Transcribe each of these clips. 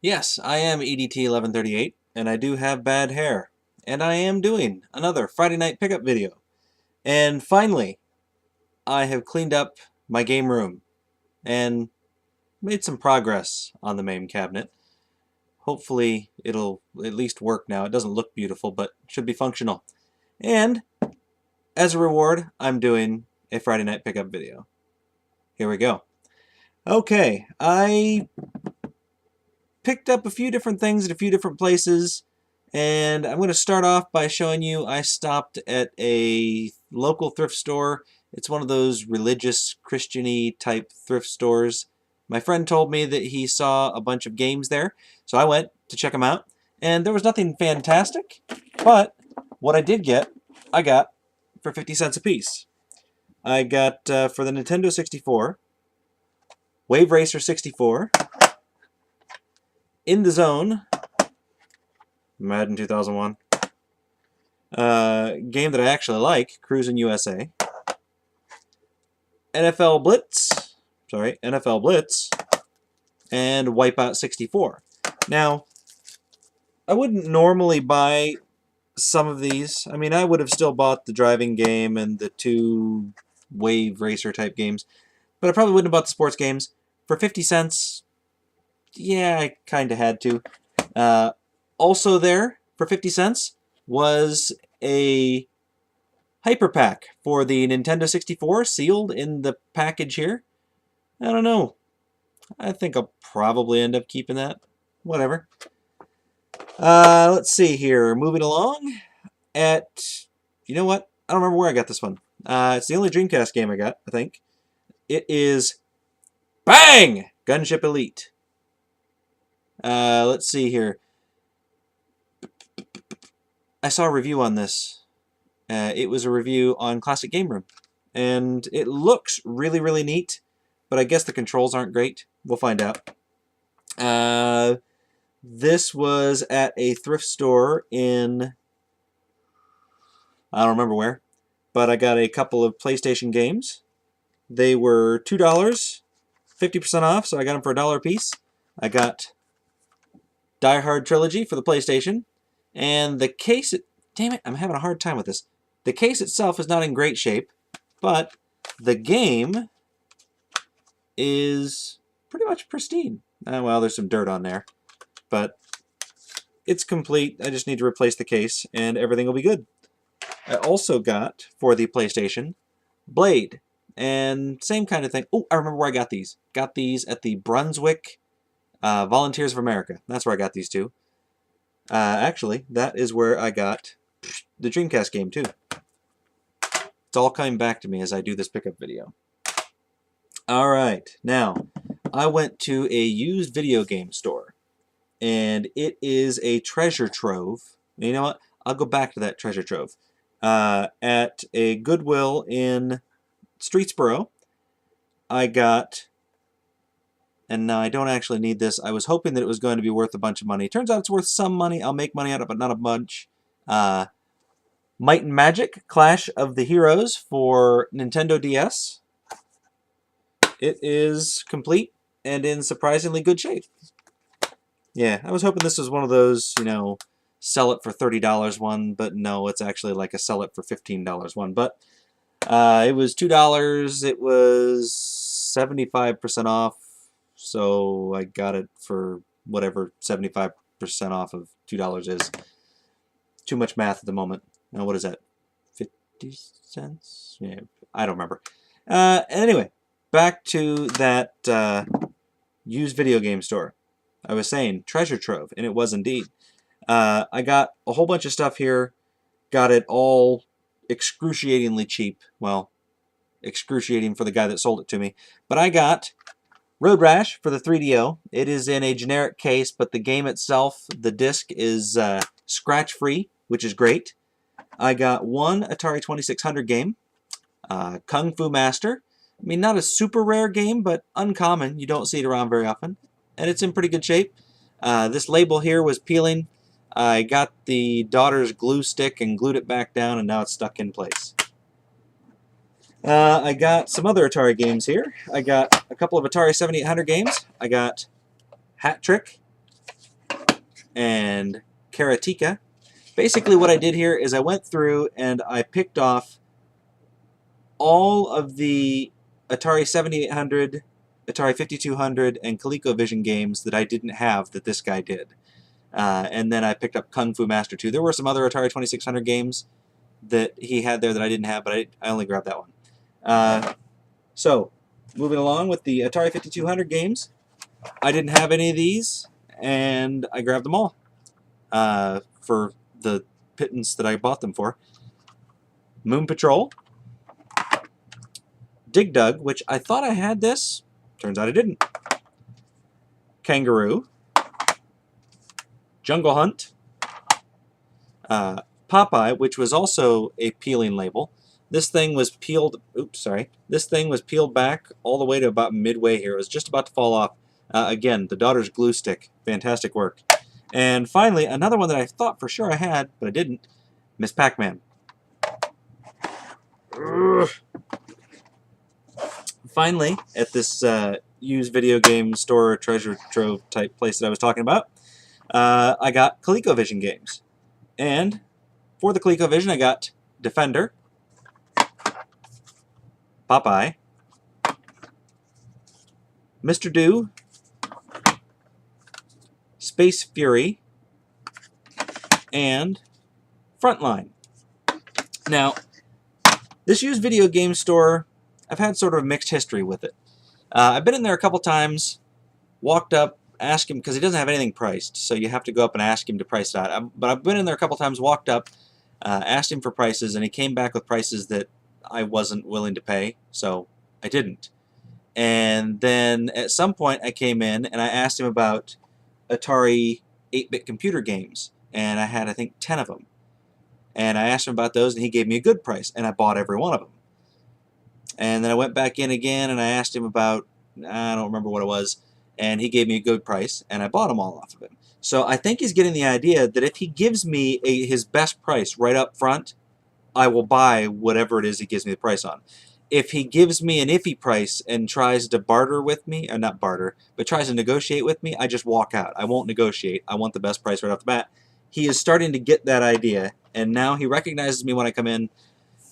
Yes, I am EDT 1138, and I do have bad hair. And I am doing another Friday night pickup video. And finally, I have cleaned up my game room and made some progress on the main cabinet. Hopefully, it'll at least work now. It doesn't look beautiful, but should be functional. And as a reward, I'm doing a Friday night pickup video. Here we go. Okay, I picked up a few different things at a few different places, and I'm going to start off by showing you I stopped at a local thrift store. It's one of those religious Christian-y type thrift stores. My friend told me that he saw a bunch of games there, so I went to check them out, and there was nothing fantastic, but what I did get, I got for 50 cents a piece. I got for the Nintendo 64, Wave Racer 64, In the Zone, Madden 2001. Game that I actually like, Cruis'n USA. NFL Blitz, and Wipeout 64. Now, I wouldn't normally buy some of these. I mean, I would have still bought the driving game and the two Wave Racer type games, but I probably wouldn't have bought the sports games. For 50 cents, yeah, I kind of had to. Also there, for 50 cents, was a Hyper Pack for the Nintendo 64, sealed in the package here. I don't know. I think I'll probably end up keeping that. Whatever. Let's see here. Moving along you know what? I don't remember where I got this one. It's the only Dreamcast game I got, I think. It is Bang! Gunship Elite. Let's see here. I saw a review on this. It was a review on Classic Game Room. And it looks really, really neat, but I guess the controls aren't great. We'll find out. This was at a thrift store in, I don't remember where, but I got a couple of PlayStation games. They were $2, 50% off, so I got them for $1 a piece. I got Die Hard Trilogy for the PlayStation, and the case, damn it, I'm having a hard time with this. The case itself is not in great shape, but the game is pretty much pristine. Well, there's some dirt on there, but it's complete. I just need to replace the case, and everything will be good. I also got, for the PlayStation, Blade, and same kind of thing. Oh, I remember where I got these. Got these at the Brunswick Volunteers of America. That's where I got these two. Actually, that is where I got the Dreamcast game, too. It's all coming back to me as I do this pickup video. Alright, now, I went to a used video game store, and it is a treasure trove. You know what? I'll go back to that treasure trove. At a Goodwill in Streetsboro, I got, and now I don't actually need this. I was hoping that it was going to be worth a bunch of money. Turns out it's worth some money. I'll make money out of it, but not a bunch. Might and Magic Clash of the Heroes for Nintendo DS. It is complete and in surprisingly good shape. Yeah, I was hoping this was one of those, you know, sell it for $30 one, but no, it's actually like a sell it for $15 one. But it was $2. It was 75% off, so I got it for whatever 75% off of $2 is. Too much math at the moment. Now, what is that? 50 cents? Yeah, I don't remember. Anyway, back to that used video game store. I was saying treasure trove, and it was indeed. I got a whole bunch of stuff here. Got it all excruciatingly cheap. Well, excruciating for the guy that sold it to me. But I got Road Rash for the 3DO. It is in a generic case, but the game itself, the disc, is scratch-free, which is great. I got one Atari 2600 game, Kung Fu Master. I mean, not a super rare game, but uncommon. You don't see it around very often. And it's in pretty good shape. This label here was peeling. I got the daughter's glue stick and glued it back down, and now it's stuck in place. I got some other Atari games here. I got a couple of Atari 7800 games. I got Hat Trick, and Karateka. Basically what I did here is I went through and I picked off all of the Atari 7800, Atari 5200, and ColecoVision games that I didn't have that this guy did. And then I picked up Kung Fu Master 2. There were some other Atari 2600 games that he had there that I didn't have, but I only grabbed that one. So, moving along with the Atari 5200 games, I didn't have any of these, and I grabbed them all for the pittance that I bought them for. Moon Patrol, Dig Dug, which I thought I had this, turns out I didn't. Kangaroo, Jungle Hunt, Popeye, which was also a peeling label. This thing was peeled. Oops, sorry. This thing was peeled back all the way to about midway here. It was just about to fall off. Again, the daughter's glue stick. Fantastic work. And finally, another one that I thought for sure I had, but I didn't. Miss Pac-Man. Finally, at this used video game store treasure trove type place that I was talking about, I got ColecoVision games. And for the ColecoVision, I got Defender, Popeye, Mr. Do, Space Fury, and Frontline. Now, this used video game store, I've had sort of a mixed history with it. I've been in there a couple times, walked up, asked him, because he doesn't have anything priced, so you have to go up and ask him to price it out. But I've been in there a couple times, walked up, asked him for prices, and he came back with prices that I wasn't willing to pay, so I didn't. And then at some point I came in and I asked him about Atari 8-bit computer games, and I had, I think, 10 of them. And I asked him about those, and he gave me a good price, and I bought every one of them. And then I went back in again, and I asked him about, I don't remember what it was, and he gave me a good price, and I bought them all off of him. So I think he's getting the idea that if he gives me his best price right up front, I will buy whatever it is he gives me the price on. If he gives me an iffy price and tries to barter with me, or not barter, but tries to negotiate with me, I just walk out. I won't negotiate. I want the best price right off the bat. He is starting to get that idea, and now he recognizes me when I come in.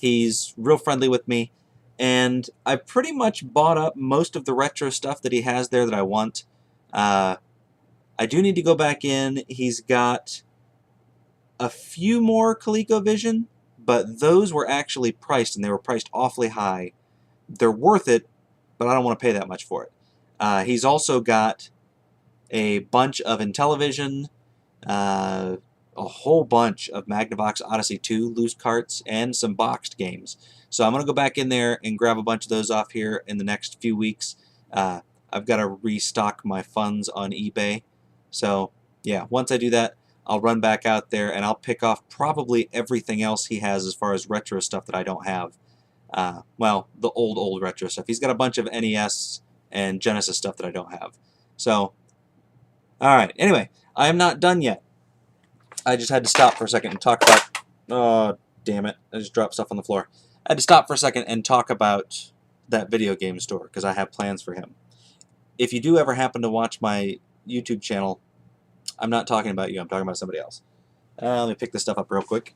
He's real friendly with me, and I pretty much bought up most of the retro stuff that he has there that I want. I do need to go back in. He's got a few more ColecoVision, but those were actually priced, and they were priced awfully high. They're worth it, but I don't want to pay that much for it. He's also got a bunch of Intellivision, a whole bunch of Magnavox Odyssey 2 loose carts, and some boxed games. So I'm going to go back in there and grab a bunch of those off here in the next few weeks. I've got to restock my funds on eBay. So yeah, once I do that, I'll run back out there and I'll pick off probably everything else he has as far as retro stuff that I don't have. Well, the old retro stuff. He's got a bunch of NES and Genesis stuff that I don't have. So, alright, anyway, I am not done yet. I just had to stop for a second and talk about... Oh, damn it. I just dropped stuff on the floor. I had to stop for a second and talk about that video game store because I have plans for him. If you do ever happen to watch my YouTube channel, I'm not talking about you, I'm talking about somebody else. Let me pick this stuff up real quick.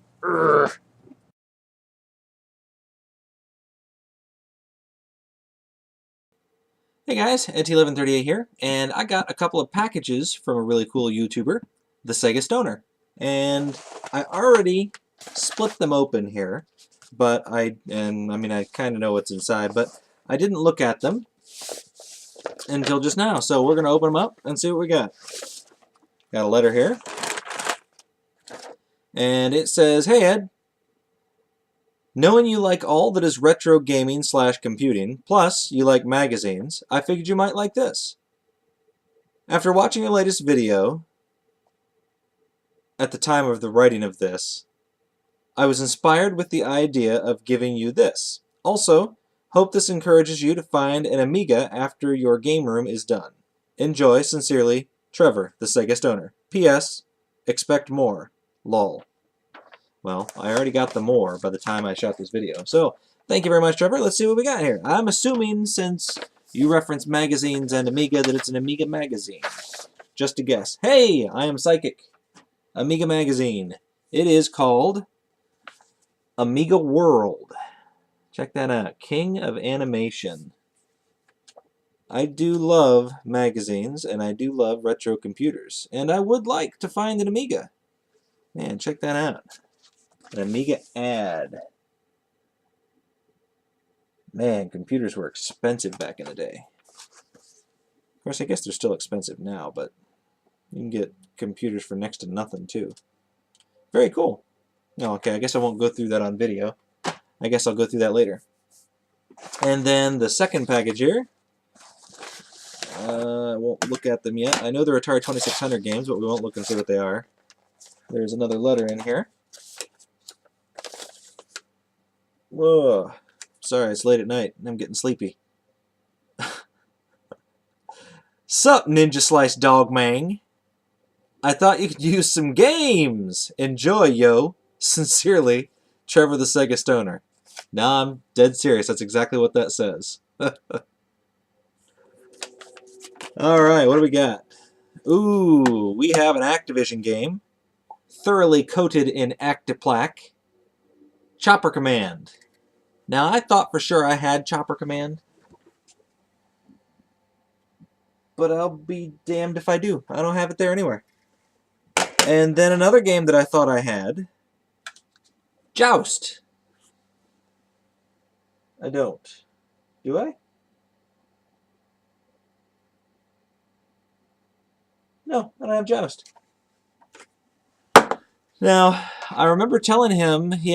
Hey guys, ET1138 here, and I got a couple of packages from a really cool YouTuber, TheSegaStoner. And I already split them open here, but I kind of know what's inside, but I didn't look at them until just now. So we're going to open them up and see what we got. Got a letter here, and it says, "Hey Ed, knowing you like all that is retro gaming / computing, plus you like magazines, I figured you might like this. After watching your latest video, at the time of the writing of this, I was inspired with the idea of giving you this. Also, hope this encourages you to find an Amiga after your game room is done. Enjoy, sincerely, Trevor, the Sega Stoner. P.S. Expect more. Lol." Well, I already got the more by the time I shot this video. So, thank you very much, Trevor. Let's see what we got here. I'm assuming, since you reference magazines and Amiga, that it's an Amiga magazine. Just a guess. Hey, I am Psychic. Amiga magazine. It is called Amiga World. Check that out. King of Animation. I do love magazines, and I do love retro computers. And I would like to find an Amiga. Man, check that out. An Amiga ad. Man, computers were expensive back in the day. Of course, I guess they're still expensive now, but you can get computers for next to nothing, too. Very cool. No, okay, I guess I won't go through that on video. I guess I'll go through that later. And then the second package here. I won't look at them yet. I know they're Atari 2600 games, but we won't look and see what they are. There's another letter in here. Whoa. Sorry, it's late at night, and I'm getting sleepy. Sup, Ninja Slice Dog Mang? I thought you could use some games. Enjoy, yo. Sincerely, Trevor the Sega Stoner. Nah, I'm dead serious. That's exactly what that says. Alright, what do we got? Ooh, we have an Activision game. Thoroughly coated in Actiplaque. Chopper Command. Now, I thought for sure I had Chopper Command. But I'll be damned if I do. I don't have it there anywhere. And then another game that I thought I had. Joust. I don't. Do I? No, I don't have Joust. Now, I remember telling him, he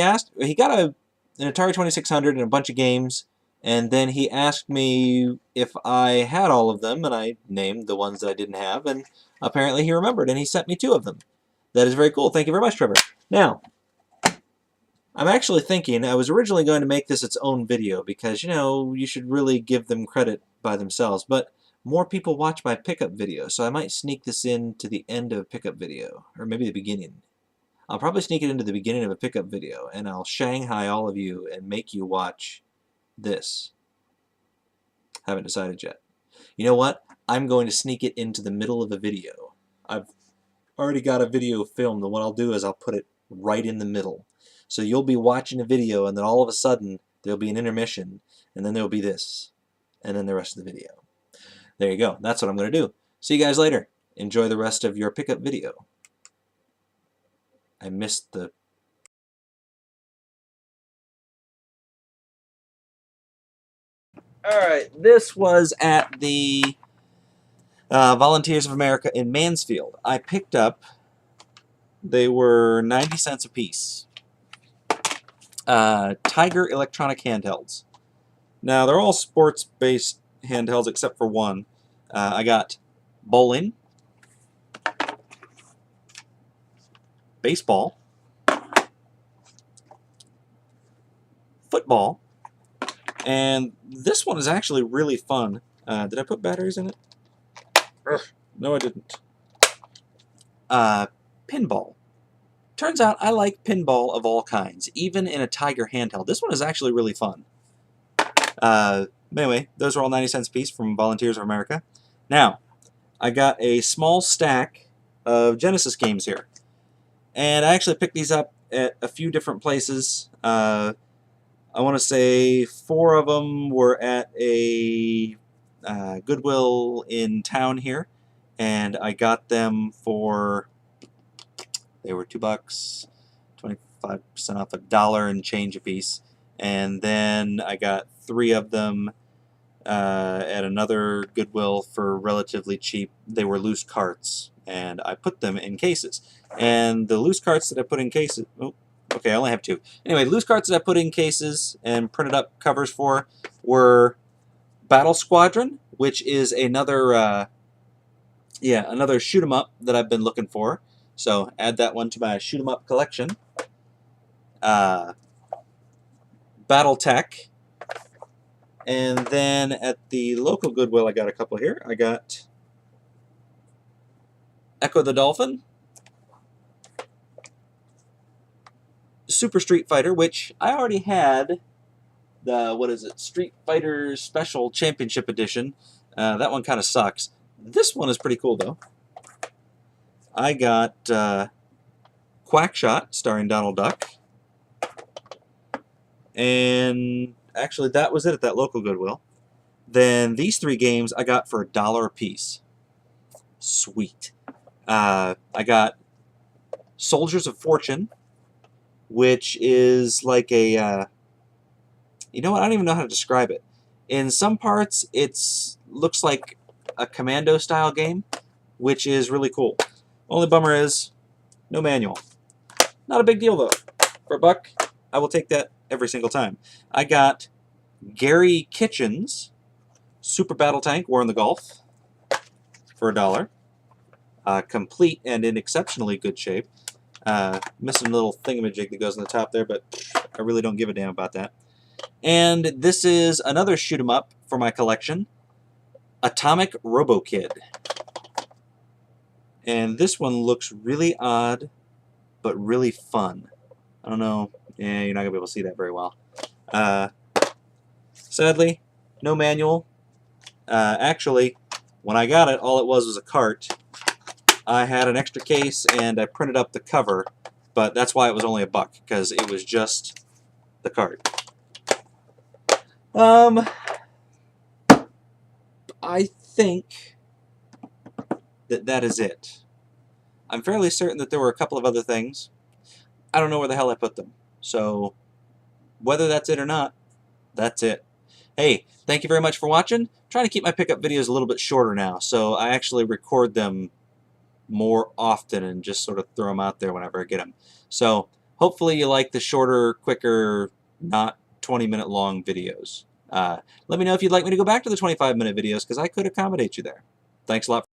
got an Atari 2600 and a bunch of games, and then he asked me if I had all of them, and I named the ones that I didn't have, and apparently he remembered, and he sent me 2 of them. That is very cool. Thank you very much, Trevor. Now, I'm actually thinking, I was originally going to make this its own video, because, you know, you should really give them credit by themselves, but more people watch my pickup video, so I might sneak this in to the end of a pickup video, or maybe the beginning. I'll probably sneak it into the beginning of a pickup video, and I'll Shanghai all of you and make you watch this. Haven't decided yet. You know what? I'm going to sneak it into the middle of a video. I've already got a video filmed, and what I'll do is I'll put it right in the middle. So you'll be watching a video, and then all of a sudden, there'll be an intermission, and then there'll be this, and then the rest of the video. There you go. That's what I'm going to do. See you guys later. Enjoy the rest of your pickup video. I missed the... Alright, this was at the Volunteers of America in Mansfield. I picked up, they were 90 cents a piece. Tiger electronic handhelds. Now, they're all sports-based handhelds except for one. I got bowling, baseball, football, and this one is actually really fun. Did I put batteries in it? No, I didn't. Pinball. Turns out I like pinball of all kinds, even in a Tiger handheld. This one is actually really fun. Anyway, those are all 90 cents a piece from Volunteers of America. Now, I got a small stack of Genesis games here. And I actually picked these up at a few different places. I want to say 4 of them were at a Goodwill in town here. And I got them for, they were $2, 25% off, $1 and change a piece. And then I got 3 of them at another Goodwill for relatively cheap. They were loose carts, and I put them in cases. And the loose carts that I put in cases... Oh, okay, I only have 2. Anyway, loose carts that I put in cases and printed up covers for were Battle Squadron, which is another, another shoot-'em-up that I've been looking for. So add that one to my shoot-'em-up collection. Battletech. And then at the local Goodwill, I got a couple here. I got Echo the Dolphin, Super Street Fighter, which I already had the, what is it, Street Fighter Special Championship Edition. That one kind of sucks. This one is pretty cool, though. I got Quackshot, starring Donald Duck. And actually, that was it at that local Goodwill. Then these 3 games I got for $1 a piece. Sweet. I got Soldiers of Fortune, which is like a... you know what? I don't even know how to describe it. In some parts, it's looks like a commando-style game, which is really cool. Only bummer is, no manual. Not a big deal, though. For $1, I will take that every single time. I got Gary Kitchen's Super Battle Tank War in the Gulf for $1. Complete and in exceptionally good shape. Missing a little thingamajig that goes on the top there, but I really don't give a damn about that. And this is another shoot 'em up for my collection, Atomic Robo Kid. And this one looks really odd, but really fun. I don't know, yeah, you're not gonna be able to see that very well. Sadly, no manual. Actually, when I got it, all it was a cart. I had an extra case and I printed up the cover, but that's why it was only $1, because it was just the cart. I think that is it. I'm fairly certain that there were a couple of other things. I don't know where the hell I put them. So, whether that's it or not, that's it. Hey, thank you very much for watching. I'm trying to keep my pickup videos a little bit shorter now, so I actually record them more often and just sort of throw them out there whenever I get them. So, hopefully you like the shorter, quicker, not 20-minute long videos. Let me know if you'd like me to go back to the 25-minute videos, because I could accommodate you there. Thanks a lot.